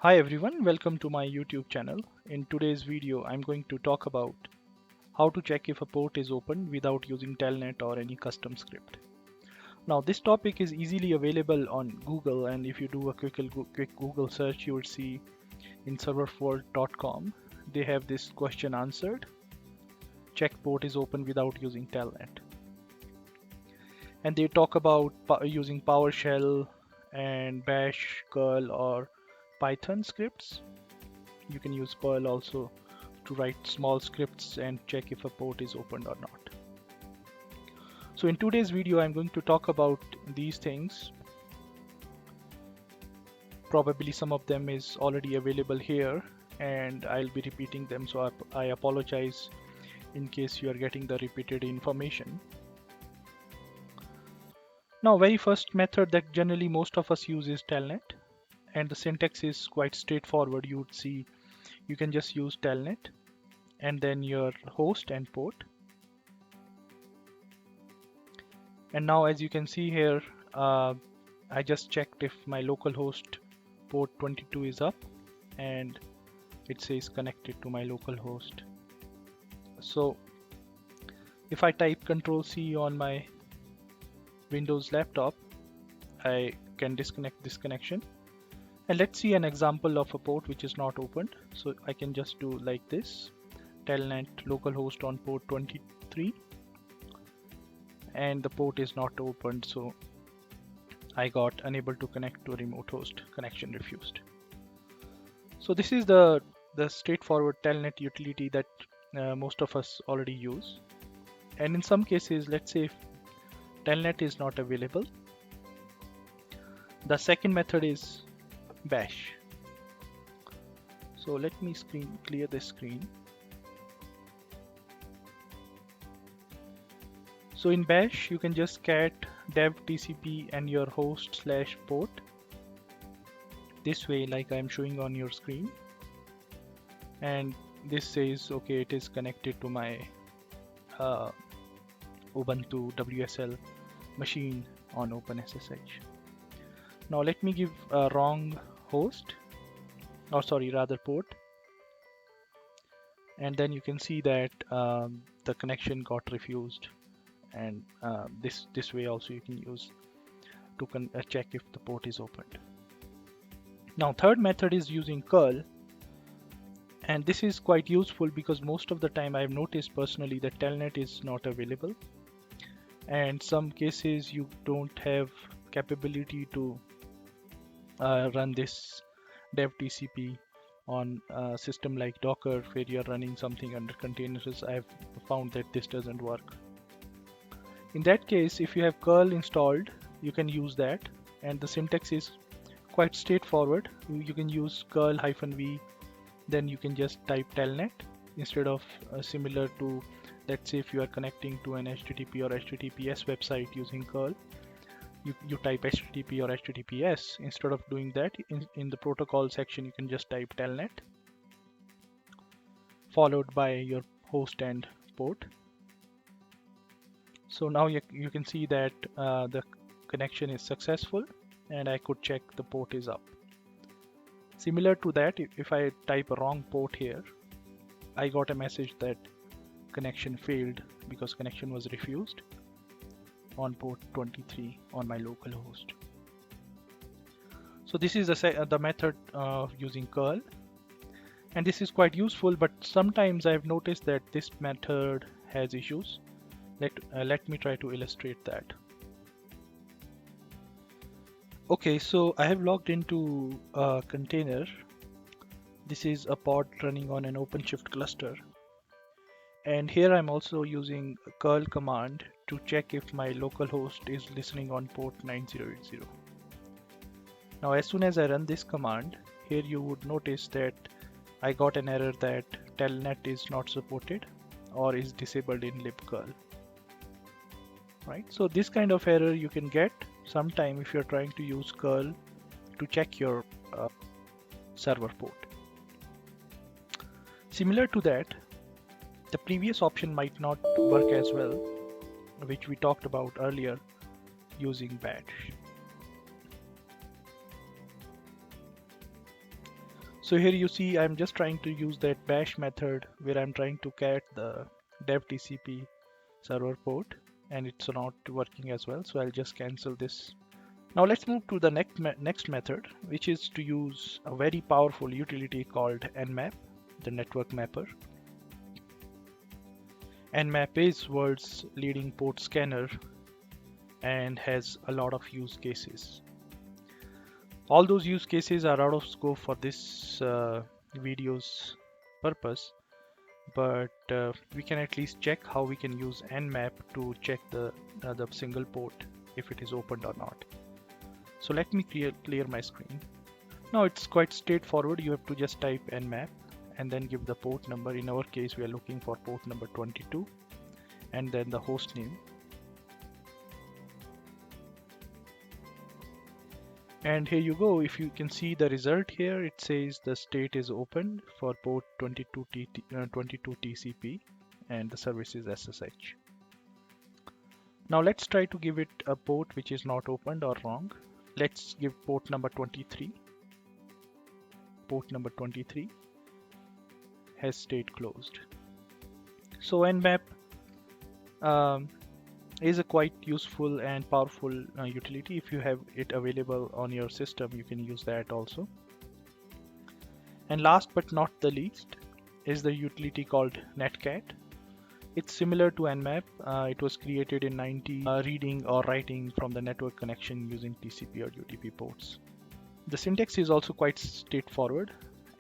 Hi everyone, welcome to my YouTube channel. In today's video, I'm going to talk about how to check if a port is open without using Telnet or any custom script. Now this topic is easily available on Google, and if you do a quick Google search, you will see in serverfault.com they have this question answered. Check port is open without using Telnet. And they talk about using PowerShell and Bash, curl or Python scripts. You can use Perl also to write small scripts and check if a port is opened or not. So in today's video, I'm going to talk about these things. Probably some of them is already available here and I'll be repeating them, so I apologize in case you are getting the repeated information. Now, very first method that generally most of us use is Telnet, and the syntax is quite straightforward. You would see you can just use Telnet and then your host and port. And now, as you can see here, I just checked if my localhost port 22 is up, and it says connected to my localhost. So if I type Ctrl+C on my Windows laptop, I can disconnect this connection. And let's see an example of a port which is not opened. So I can just do like this: Telnet localhost on port 23, and the port is not opened, so I got unable to connect to remote host, connection refused. So this is the straightforward Telnet utility that most of us already use. And in some cases, let's say if Telnet is not available, the second method is Bash. So let me clear the screen. So in Bash, you can just cat dev tcp and your host / port this way, like I'm showing on your screen. And this says, okay, it is connected to my Ubuntu WSL machine on OpenSSH. Now let me give a wrong host, or sorry, rather port. And then you can see that the connection got refused. And this way also you can use to check if the port is opened. Now third method is using curl, and this is quite useful because most of the time I've noticed personally that Telnet is not available, and some cases you don't have capability to run this dev TCP on a system like Docker where you're running something under containers. I've found that this doesn't work. In that case, if you have curl installed, you can use that, and the syntax is quite straightforward. You can use curl -v, then you can just type Telnet instead of similar to, let's say if you are connecting to an HTTP or HTTPS website using curl, you type HTTP or HTTPS. Instead of doing that, in the protocol section, you can just type Telnet followed by your host and port. So now you can see that the connection is successful and I could check the port is up. Similar to that, if I type a wrong port here, I got a message that connection failed because connection was refused on port 23 on my local host. So this is the method of using curl, and this is quite useful, but sometimes I've noticed that this method has issues. Let me try to illustrate that. Okay, so I have logged into a container. This is a pod running on an OpenShift cluster. And here I'm also using a curl command to check if my localhost is listening on port 9080. Now, as soon as I run this command, here you would notice that I got an error that Telnet is not supported or is disabled in libcurl. Right? So this kind of error you can get sometime if you're trying to use curl to check your server port. Similar to that, the previous option might not work as well, which we talked about earlier using Bash. So here you see I'm just trying to use that bash method where I'm trying to cat the dev TCP server port, and it's not working as well. So I'll just cancel this. Now let's move to the next method, which is to use a very powerful utility called nmap, the network mapper. Nmap is world's leading port scanner and has a lot of use cases. All those use cases are out of scope for this video's purpose, but we can at least check how we can use nmap to check the single port if it is opened or not. So let me clear my screen. Now it's quite straightforward. You have to just type nmap and then give the port number. In our case, we are looking for port number 22 and then the host name. And here you go. If you can see the result here, it says the state is open for port 22 TCP and the service is SSH. Now let's try to give it a port which is not opened or wrong. Let's give port number 23. Port number 23 has state closed. So nmap is a quite useful and powerful utility. If you have it available on your system, you can use that also. And last but not the least is the utility called netcat. It's similar to nmap. It was created in 90, reading or writing from the network connection using TCP or UDP ports. The syntax is also quite straightforward.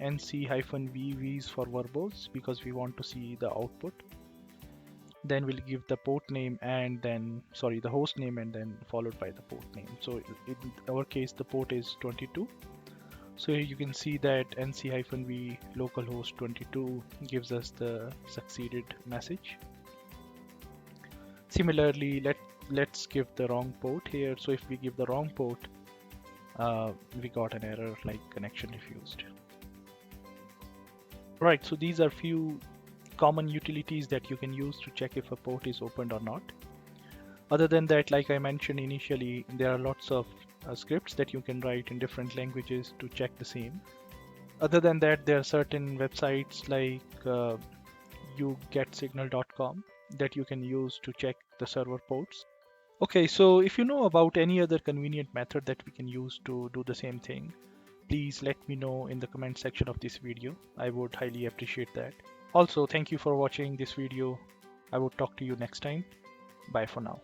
NC-VV is for verbose because we want to see the output. Then we'll give the port name and then, the host name and then followed by the port name. So in our case, the port is 22. So here you can see that NC-V localhost 22 gives us the succeeded message. Similarly, let's give the wrong port here. So if we give the wrong port, we got an error like connection refused. Right, so these are few common utilities that you can use to check if a port is opened or not. Other than that, like I mentioned initially, there are lots of scripts that you can write in different languages to check the same. Other than that, there are certain websites like yougetsignal.com that you can use to check the server ports. Okay, so if you know about any other convenient method that we can use to do the same thing, please let me know in the comment section of this video. I would highly appreciate that. Also, thank you for watching this video. I will talk to you next time. Bye for now.